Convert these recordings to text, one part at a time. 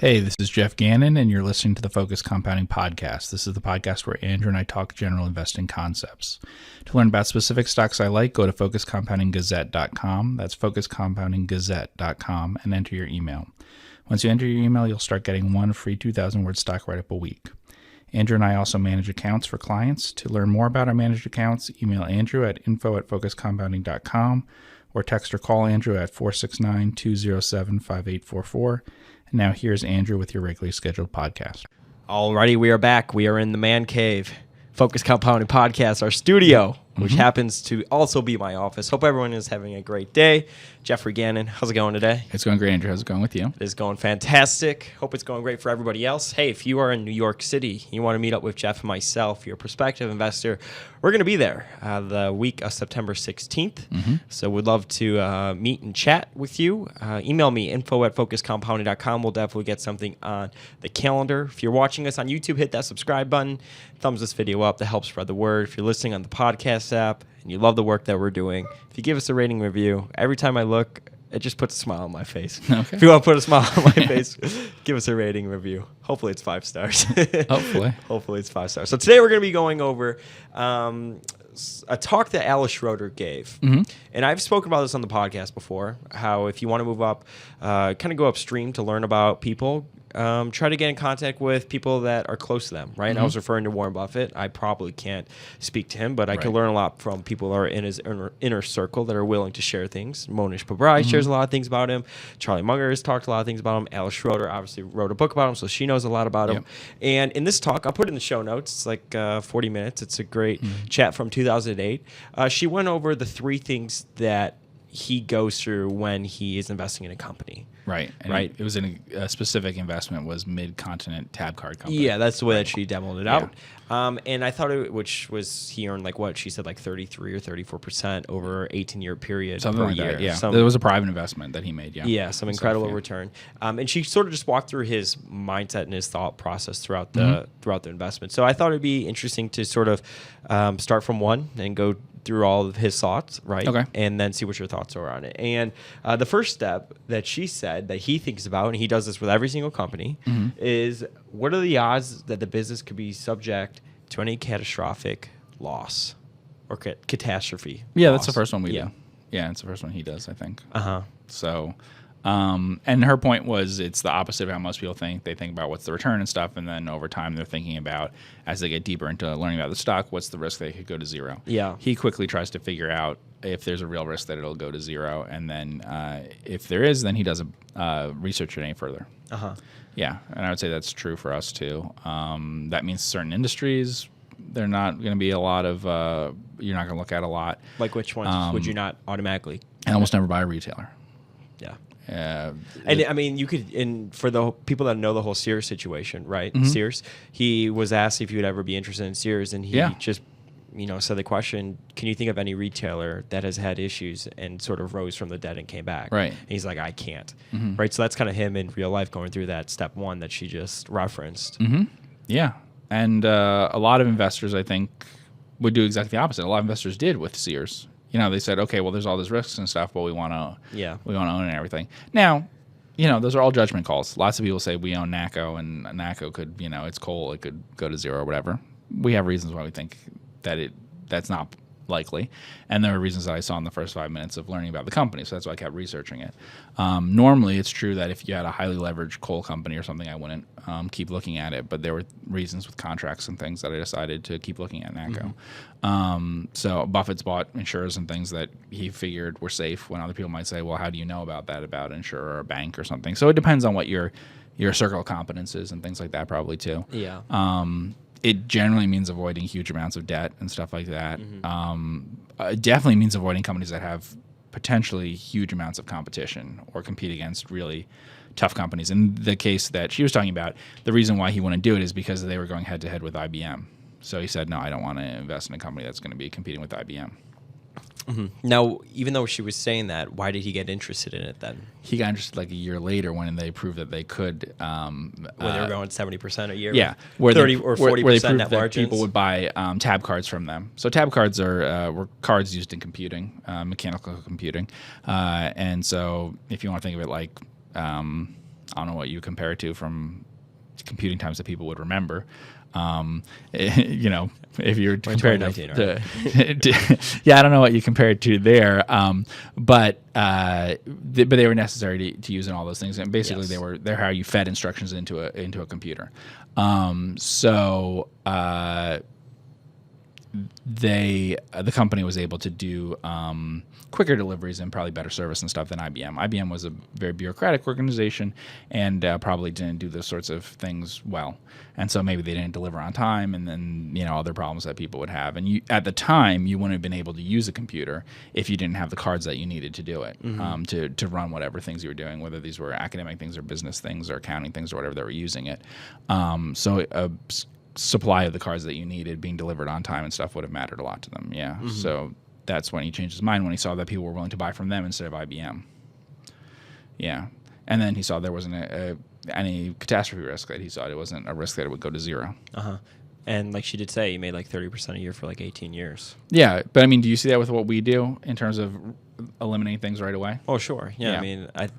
Hey, this is Geoff Gannon, and you're listening to the Focus Compounding Podcast. This is the podcast where Andrew and I talk general investing concepts. To learn about specific stocks I like, go to focuscompoundinggazette.com. That's focuscompoundinggazette.com, and enter your email. Once you enter your email, you'll start getting one free 2,000-word stock write-up a week. Andrew and I also manage accounts for clients. To learn more about our managed accounts, email Andrew at info@focuscompounding.com or text or call Andrew at 469-207-5844. And now here's Andrew with your regularly scheduled podcast. Alrighty, we are back. We are in the man cave, Focus Compounding Podcast, our studio, which happens to also be my office. Hope everyone is having a great day. Geoff Gannon, how's it going today? It's going great, Andrew. How's it going with you? It is going fantastic. Hope it's going great for everybody else. Hey, if you are in New York City, you want to meet up with Geoff and myself, you're a prospective investor, we're going to be there the week of September 16th. So we'd love to meet and chat with you. Email me, info@focuscompounding.com. We'll definitely get something on the calendar. If you're watching us on YouTube, hit that subscribe button. Thumbs this video up. That helps spread the word. If you're listening on the podcast app and you love the work that we're doing, if you give us a rating review, every time I look, it just puts a smile on my face. Okay. If you want to put a smile on my face, give us a rating review. Hopefully it's 5 stars. Hopefully it's 5 stars. So today we're going to be going over a talk that Alice Schroeder gave. And I've spoken about this on the podcast before, how if you want to move up, kind of go upstream to learn about people, try to get in contact with people that are close to them, right? I was referring to Warren Buffett. I probably can't speak to him, but I can learn a lot from people that are in his inner circle that are willing to share things. Monish Pabrai shares a lot of things about him. Charlie Munger has talked a lot of things about him. Alice Schroeder obviously wrote a book about him, so she knows a lot about him. And in this talk, I'll put it in the show notes. It's like 40 minutes. It's a great chat from 2008. She went over the 3 things that he goes through when he is investing in a company. Right. It was in a specific investment was Mid-Continent Tab Card Company. Yeah, that's the way that she demoed it out. And I thought which was he earned like what? She said like 33 or 34% over 18-year period Something per like year. that, yeah. There was a private investment that he made, Yeah, some incredible return. And she sort of just walked through his mindset and his thought process throughout the investment. So I thought it'd be interesting to sort of start from one and go through all of his thoughts, right? Okay. And then see what your thoughts are on it. And the first step that she said that he thinks about, and he does this with every single company, is what are the odds that the business could be subject to any catastrophic loss or catastrophe? Yeah, that's the first one we do. Yeah, it's the first one he does, I think. So, and her point was it's the opposite of how most people think. They think about what's the return and stuff, and then over time they're thinking about, as they get deeper into learning about the stock, what's the risk they could go to zero. Yeah. He quickly tries to figure out if there's a real risk that it'll go to zero, and then if there is, then he doesn't research it any further. Yeah, and I would say that's true for us too. That means certain industries, they're not going to be a lot of, you're not going to look at a lot. Like which ones would you not automatically? And almost never buy a retailer. Yeah. And I mean, you could, for the people that know the whole Sears situation, right? Sears, he was asked if he would ever be interested in Sears, and he just, said the question, can you think of any retailer that has had issues and sort of rose from the dead and came back? Right. And he's like, I can't. Right. So that's kind of him in real life going through that step one that she just referenced. Yeah. And a lot of investors, I think, would do exactly the opposite. A lot of investors did with Sears. They said, okay, well, there's all these risks and stuff, but we want to own it and everything. Now, those are all judgment calls. Lots of people say we own NACO, and NACO could, it's coal, it could go to zero or whatever. We have reasons why we think that that's not likely, and there are reasons that I saw in the first 5 minutes of learning about the company, so that's why I kept researching it. Normally, it's true that if you had a highly leveraged coal company or something, I wouldn't keep looking at it, but there were reasons with contracts and things that I decided to keep looking at NACO. So Buffett's bought insurers and things that he figured were safe, when other people might say, well, how do you know about that, about an insurer or a bank or something? So it depends on what your circle of competence is and things like that probably too. Yeah. It generally means avoiding huge amounts of debt and stuff like that. It definitely means avoiding companies that have potentially huge amounts of competition or compete against really tough companies. In the case that she was talking about, the reason why he wouldn't do it is because they were going head-to-head with IBM. So he said, no, I don't want to invest in a company that's going to be competing with IBM. Now, even though she was saying that, why did he get interested in it then? He got interested like a year later when they proved that they could. When they were going 70% a year? Yeah. Where 30 or 40% net margins? People would buy tab cards from them. So tab cards were cards used in computing, mechanical computing. And so if you want to think of it like I don't know what you compare it to from computing times that people would remember. You know, if you're compared to yeah, I don't know what you compare it to there. But they were necessary to use in all those things. And basically they're how you fed instructions into a computer. The company was able to do quicker deliveries and probably better service and stuff than IBM. IBM was a very bureaucratic organization and probably didn't do those sorts of things well. And so maybe they didn't deliver on time, and then, you know, other problems that people would have. And at the time, you wouldn't have been able to use a computer if you didn't have the cards that you needed to do it, to run whatever things you were doing, whether these were academic things or business things or accounting things or whatever they were using it. So a supply of the cards that you needed being delivered on time and stuff would have mattered a lot to them. Yeah. So that's when he changed his mind, when he saw that people were willing to buy from them instead of IBM. Yeah. And then he saw there wasn't any catastrophe risk, that he saw it wasn't a risk that it would go to zero. And like she did say, you made like 30% a year for like 18 years. Yeah. But I mean, do you see that with what we do in terms of eliminating things right away? Oh, sure. Yeah.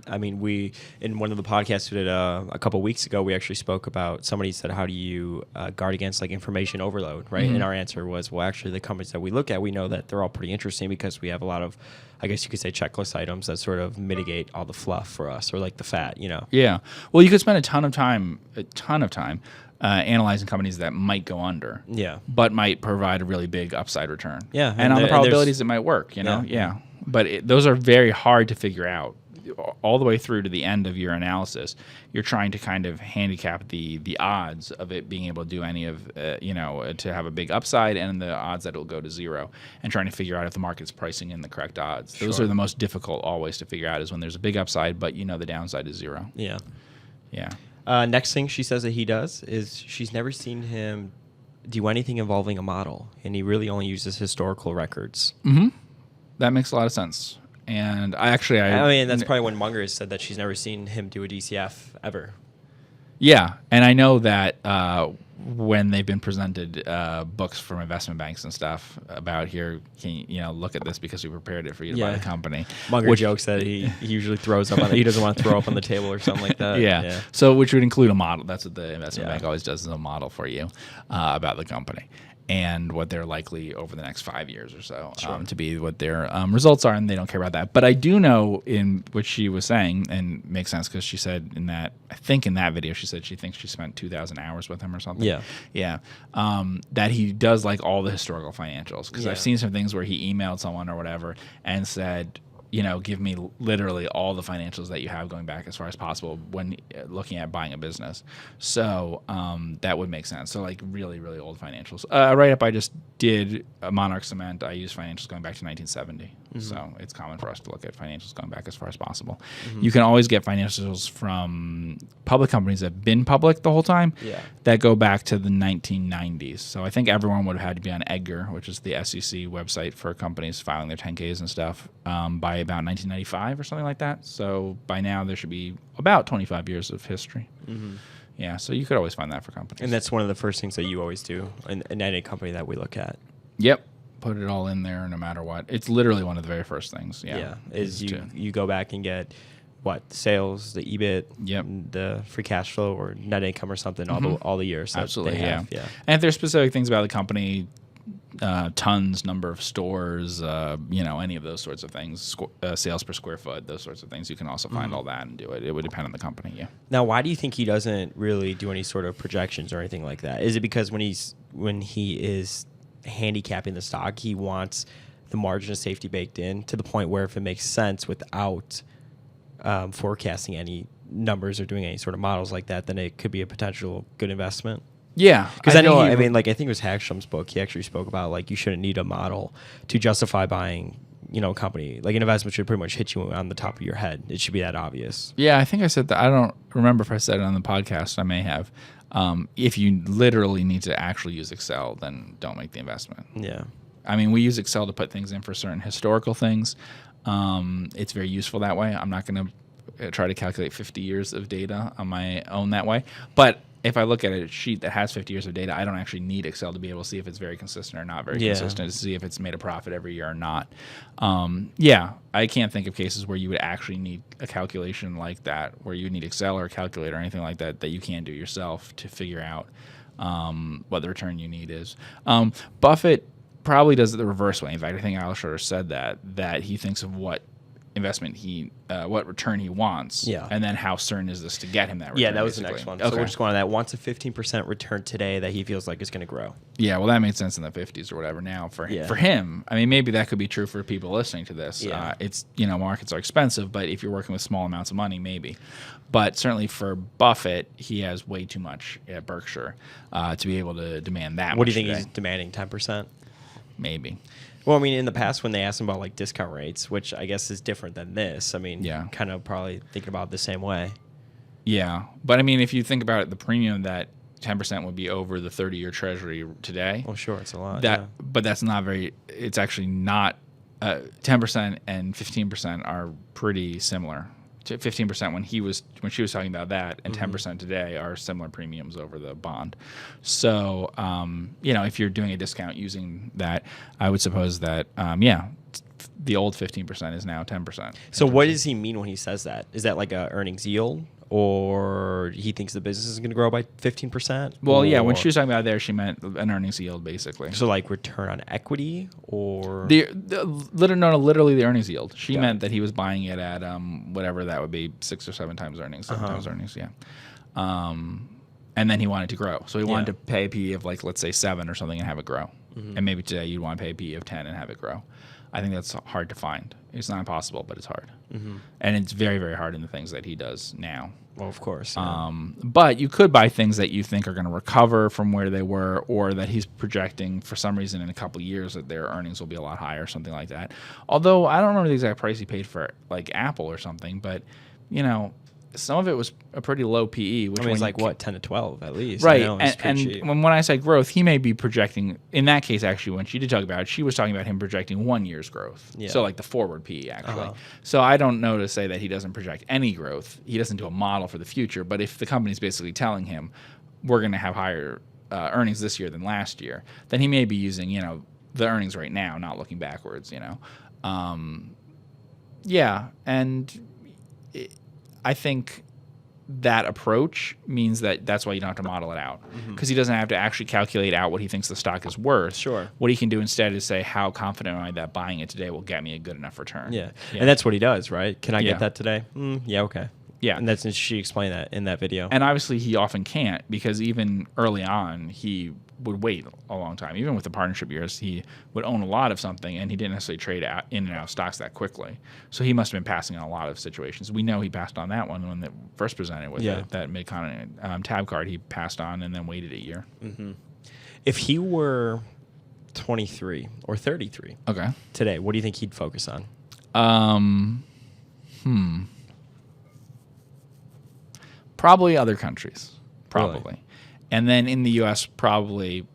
I mean, we, in one of the podcasts we did a couple of weeks ago, we actually spoke about, somebody said, how do you guard against like information overload, right? And our answer was, well, actually the companies that we look at, we know that they're all pretty interesting because we have a lot of, I guess you could say, checklist items that sort of mitigate all the fluff for us, or like the fat, you know? Yeah. Well, you could spend a ton of time analyzing companies that might go under, but might provide a really big upside return. Yeah. And on the probabilities it might work, you know? Yeah. But those are very hard to figure out. All the way through to the end of your analysis, you're trying to kind of handicap the odds of it being able to do any of, to have a big upside, and the odds that it'll go to zero, and trying to figure out if the market's pricing in the correct odds. Those are the most difficult always to figure out, is when there's a big upside, but you know the downside is zero. Yeah. Yeah. Next thing she says that he does is she's never seen him do anything involving a model, and he really only uses historical records. That makes a lot of sense. And I mean, that's probably when Munger has said that she's never seen him do a DCF ever. Yeah, and I know that when they've been presented books from investment banks and stuff about, here, can you look at this because we prepared it for you to buy the company. Munger jokes that he usually throws up on it. He doesn't want to throw up on the table or something like that. Yeah. So which would include a model. That's what the investment bank always does, is a model for you about the company and what they're likely over the next 5 years or so to be, what their results are, and they don't care about that. But I do know, in what she was saying, and makes sense, because she said in that video, she said she thinks she spent 2,000 hours with him or something. Yeah. That he does like all the historical financials, because I've seen some things where he emailed someone or whatever and said, give me literally all the financials that you have going back as far as possible when looking at buying a business. So that would make sense. So like really, really old financials. A write-up I just did, Monarch Cement, I used financials going back to 1970. So it's common for us to look at financials going back as far as possible. You can always get financials from public companies that have been public the whole time that go back to the 1990s. So I think everyone would have had to be on EDGAR, which is the SEC website for companies filing their 10Ks and stuff, by about 1995 or something like that. So by now there should be about 25 years of history. Yeah, so you could always find that for companies. And that's one of the first things that you always do in any company that we look at. Yep. Put it all in there no matter what. It's literally one of the very first things. Is you go back and get sales, the EBIT, the free cash flow or net income or something, all the years. Absolutely, And if there's specific things about the company, tons, number of stores, any of those sorts of things, sales per square foot, those sorts of things, you can also find all that and do it. It would depend on the company. Now, why do you think he doesn't really do any sort of projections or anything like that? Is it because when he is handicapping the stock, he wants the margin of safety baked in to the point where if it makes sense without forecasting any numbers or doing any sort of models like that, then it could be a potential good investment? Yeah, because I think it was Hagstrom's book. He actually spoke about you shouldn't need a model to justify buying, a company. Like an investment should pretty much hit you on the top of your head. It should be that obvious. Yeah, I think I said that. I don't remember if I said it on the podcast. I may have. If you literally need to actually use Excel, then don't make the investment. Yeah. I mean, we use Excel to put things in for certain historical things. It's very useful that way. I'm not going to try to calculate 50 years of data on my own that way. But if I look at a sheet that has 50 years of data, I don't actually need Excel to be able to see if it's very consistent or not very consistent, to see if it's made a profit every year or not. I can't think of cases where you would actually need a calculation like that, where you would need Excel or a calculator or anything like that you can do yourself to figure out what the return you need is. Buffett probably does it the reverse way. In fact, I think Alshore said that he thinks of what investment what return he wants, and then how certain is this to get him that return. Yeah, that was basically. the next one. Okay. So we're just going on that. Wants a 15% return today that he feels like is going to grow. Yeah, well, that made sense in the 50s or whatever. Now for him, I mean, maybe that could be true for people listening to this. It's markets are expensive, but if you're working with small amounts of money, maybe. But certainly for Buffett, he has way too much at Berkshire to be able to demand that. What do you think he's demanding? 10%? Maybe. Well, I mean, in the past when they asked him about like discount rates, which I guess is different than this, I mean, kind of probably thinking about it the same way. Yeah, but I mean, if you think about it, the premium that 10% would be over the 30-year Treasury today. Well, sure, it's a lot. But that's not very. It's actually not. 10% and 15% are pretty similar. 15% when she was talking about that, and 10% today are similar premiums over the bond. So if you're doing a discount using that, I would suppose that the old 15% is now 10%. So what does he mean when he says that? Is that like a earnings yield, or he thinks the business is going to grow by 15%? Well, yeah, when she was talking about there, she meant an earnings yield, basically. So like return on equity, or literally the earnings yield. She meant that he was buying it at whatever that would be, 6 or 7 times earnings, 7 times earnings, and then he wanted to grow. So he wanted to pay a PE of like, let's say 7 or something and have it grow. And maybe today you'd want to pay a PE of 10 and have it grow. I think that's hard to find. It's not impossible, but it's hard. And it's very, very hard in the things that he does now. Well, of course. But you could buy things that you think are going to recover from where they were, or that he's projecting for some reason in a couple of years that their earnings will be a lot higher, something like that. Although I don't remember the exact price he paid for like Apple or something, but some of it was a pretty low PE. Which it's like 10 to 12 at least. Right. When I say growth, he may be projecting, in that case, actually, when she did talk about it, she was talking about him projecting 1 year's growth. Yeah. So like the forward PE, actually. So I don't know to say that he doesn't project any growth. He doesn't do a model for the future. But if the company's basically telling him, we're going to have higher earnings this year than last year, then he may be using, the earnings right now, not looking backwards, I think that approach means that's why you don't have to model it out, because he doesn't have to actually calculate out what he thinks the stock is worth. Sure. What he can do instead is say, how confident am I that buying it today will get me a good enough return? Yeah. And that's what he does, right? Can I get that today? Yeah, okay. Yeah. And she explained that in that video. And obviously he often can't, because even early on he would wait a long time. Even with the partnership years, he would own a lot of something, and he didn't necessarily trade in and out of stocks that quickly. So he must have been passing on a lot of situations. We know he passed on that one when they first presented with that Mid-Continent tab card. He passed on and then waited a year. If he were 23 or 33 today, what do you think he'd focus on? Probably other countries. Probably. Really? And then in the U.S., probably,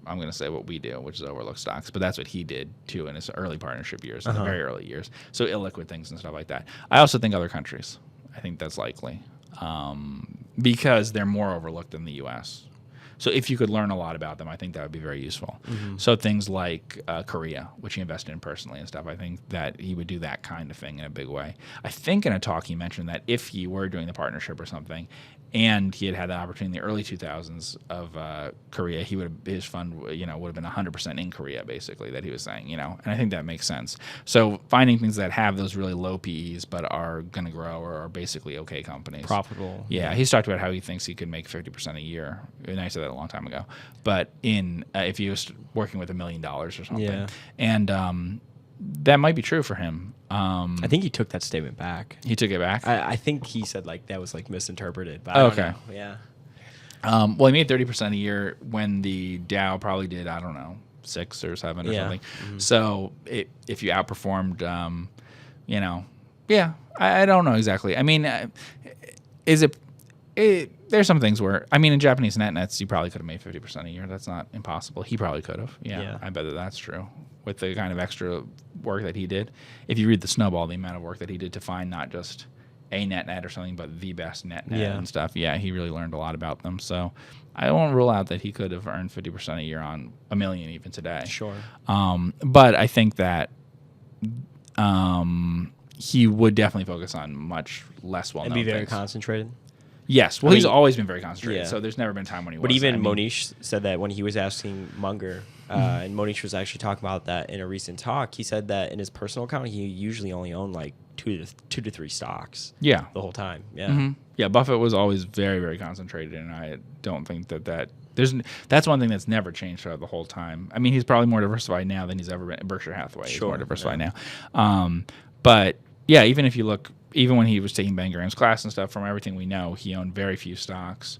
I'm going to say what we do, which is overlook stocks. But that's what he did, too, in his early partnership years, in the very early years. So illiquid things and stuff like that. I also think other countries. I think that's likely, because they're more overlooked than the U.S. So if you could learn a lot about them, I think that would be very useful. So things like Korea, which he invested in personally and stuff, I think that he would do that kind of thing in a big way. I think in a talk he mentioned that if he were doing the partnership or something, and he had the opportunity in the early 2000s of Korea, his fund would have been 100% in Korea, basically, that he was saying, and I think that makes sense. So finding things that have those really low PEs but are going to grow or are basically okay companies. Profitable. Yeah, he's talked about how he thinks he could make 50% a year, and I said that a long time ago. But if he was working with $1 million or something, and that might be true for him. I think he took that statement back. He took it back? I think he said that was misinterpreted. But I don't know. Yeah. Well, he made 30% a year when the Dow probably did, I don't know, 6 or 7 or something. So if you outperformed, I don't know exactly. I mean, there's some things where, in Japanese nets, you probably could have made 50% a year. That's not impossible. He probably could have. Yeah, I bet that's true. With the kind of extra work that he did. If you read The Snowball, the amount of work that he did to find not just a net or something, but the best net and stuff. Yeah, he really learned a lot about them. So I won't rule out that he could have earned 50% a year on $1 million even today. Sure. But I think that he would definitely focus on much less well-known and be very things. concentrated. Yes. Well, he's always been very concentrated, Yeah. so there's never been a time when he But wasn't. even Monish said that when he was asking Munger, and Monish was actually talking about that in a recent talk, he said that in his personal account, he usually only owned like two to three stocks. Yeah. The whole time. Yeah. Mm-hmm. Yeah, Buffett was always very, very concentrated, and I don't think that's one thing that's never changed throughout the whole time. I mean, he's probably more diversified now than he's ever been. Berkshire Hathaway is more diversified now. But yeah, even if you look, even when he was taking Ben Graham's class and stuff, from everything we know, he owned very few stocks.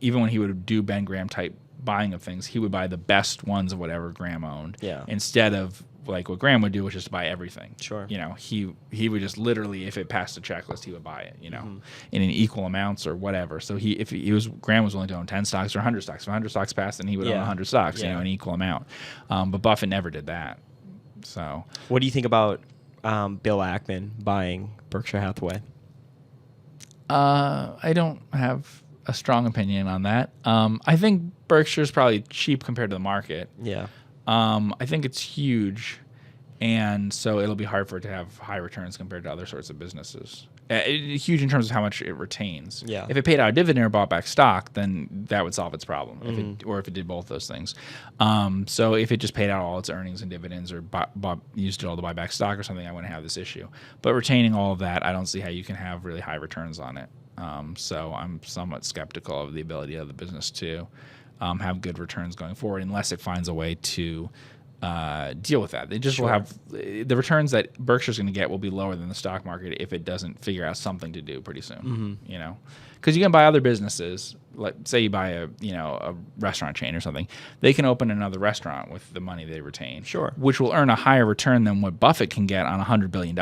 Even when he would do Ben Graham type buying of things, he would buy the best ones of whatever Graham owned, instead of like what Graham would do, which is to buy everything. Sure. You know, he would just literally, if it passed the checklist, he would buy it, you know, in equal amounts or whatever. So Graham was willing to own 10 stocks or 100 stocks. If 100 stocks passed, then he would own 100 stocks, you know, in equal amount. But Buffett never did that. So what do you think about Bill Ackman buying Berkshire Hathaway? I don't have a strong opinion on that. I think Berkshire's probably cheap compared to the market. Yeah. I think it's huge, and so it'll be hard for it to have high returns compared to other sorts of businesses. Huge in terms of how much it retains. Yeah. If it paid out a dividend or bought back stock, then that would solve its problem. If it did both those things. So if it just paid out all its earnings and dividends, or used it all to buy back stock or something, I wouldn't have this issue. But retaining all of that, I don't see how you can have really high returns on it. So I'm somewhat skeptical of the ability of the business to have good returns going forward, unless it finds a way to deal with that. They just will have the returns that Berkshire's going to get will be lower than the stock market if it doesn't figure out something to do pretty soon. You know, because you can buy other businesses, like say you buy a restaurant chain or something. They can open another restaurant with the money they retain, which will earn a higher return than what Buffett can get on $100 billion.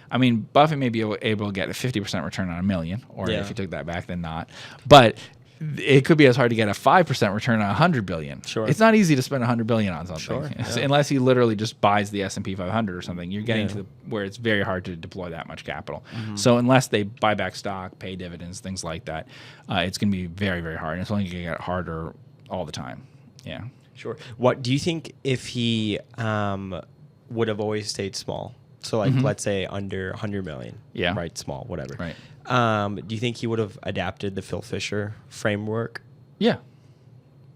I mean, Buffett may be able to get a 50% return on $1 million, or if you took that back, then not. But it could be as hard to get a 5% return on $100 billion. It's not easy to spend $100 billion on something, unless he literally just buys the S&P 500 or something. You're getting to where it's very hard to deploy that much capital. So unless they buy back stock, pay dividends, things like that, it's going to be very, very hard. And it's only going to get harder all the time. Yeah. Sure. What do you think if he would have always stayed small? So like, let's say under 100 million. Yeah. Right. Small, whatever. Right. Do you think he would have adapted the Phil Fisher framework? Yeah.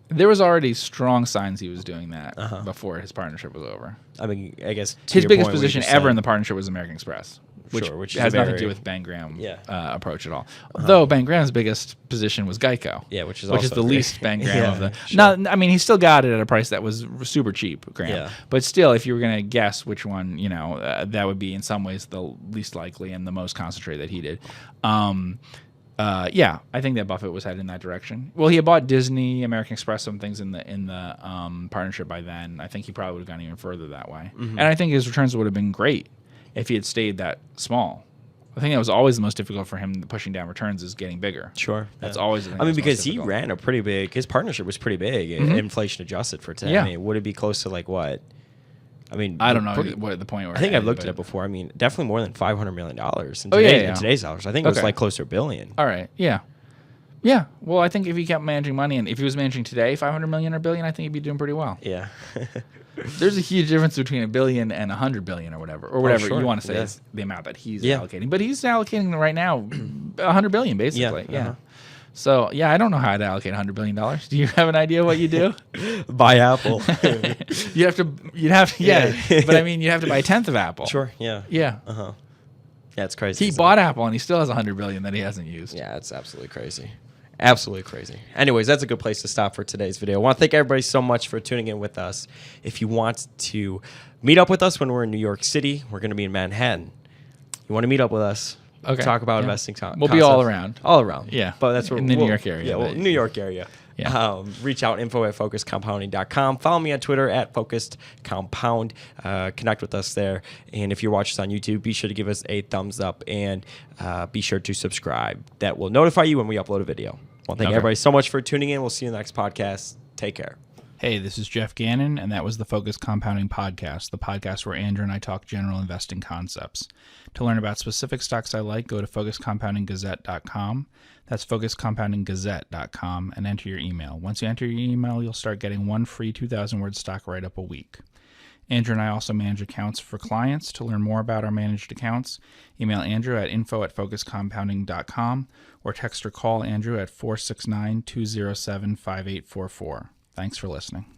There was already strong signs he was doing that before his partnership was over. I mean, I guess his biggest position ever in the partnership was American Express, which has nothing to do with Ben Graham approach at all. Though Ben Graham's biggest position was Geico, which is the least Ben Graham of the. Not, I mean, he still got it at a price that was super cheap, Graham. But still, if you were going to guess which one, that would be in some ways the least likely and the most concentrated that he did. I think that Buffett was headed in that direction. Well, he had bought Disney, American Express, some things in the partnership by then. I think he probably would have gone even further that way. And I think his returns would have been great if he had stayed that small. I think that was always the most difficult for him, pushing down returns, is getting bigger. That's always the thing. I mean, because he ran a pretty big, his partnership was pretty big, inflation adjused for today. I mean, would it be close to like what? I mean, I don't know what the point. I think I've looked at it before. I mean, definitely more than $500 million in today's dollars. I think it was like close to $1 billion. All right, yeah. Well, I think if he kept managing money, and if he was managing today $500 million or $1 billion, I think he'd be doing pretty well. Yeah. There's a huge difference between $1 billion and $100 billion or whatever you want to say is the amount that he's allocating. But he's allocating right now $100 billion basically. Yeah. So, I don't know how to allocate $100 billion. Do you have an idea what you do? Buy Apple. You'd have to, but I mean, you'd have to buy a tenth of Apple. Sure, yeah. Yeah. Yeah, it's crazy. He bought Apple and he still has $100 billion that he hasn't used. Yeah, it's absolutely crazy. Absolutely crazy. Anyways, that's a good place to stop for today's video. I want to thank everybody so much for tuning in with us. If you want to meet up with us when we're in New York City, we're going to be in Manhattan. You want to meet up with us? Okay. Talk about investing concepts. We'll be all around. All around. Yeah. But that's where in the New York area. Yeah, New York area. Yeah. Reach out, info@focusedcompounding.com. Follow me on Twitter @focusedcompound. Connect with us there. And if you're watching us on YouTube, be sure to give us a thumbs up and be sure to subscribe. That will notify you when we upload a video. Well, thank everybody so much for tuning in. We'll see you in the next podcast. Take care. Hey, this is Geoff Gannon, and that was the Focus Compounding Podcast, the podcast where Andrew and I talk general investing concepts. To learn about specific stocks I like, go to focuscompoundinggazette.com. That's focuscompoundinggazette.com, and enter your email. Once you enter your email, you'll start getting one free 2,000-word stock write-up a week. Andrew and I also manage accounts for clients. To learn more about our managed accounts, email Andrew at info@focuscompounding.com or text or call Andrew at 469-207-5844. Thanks for listening.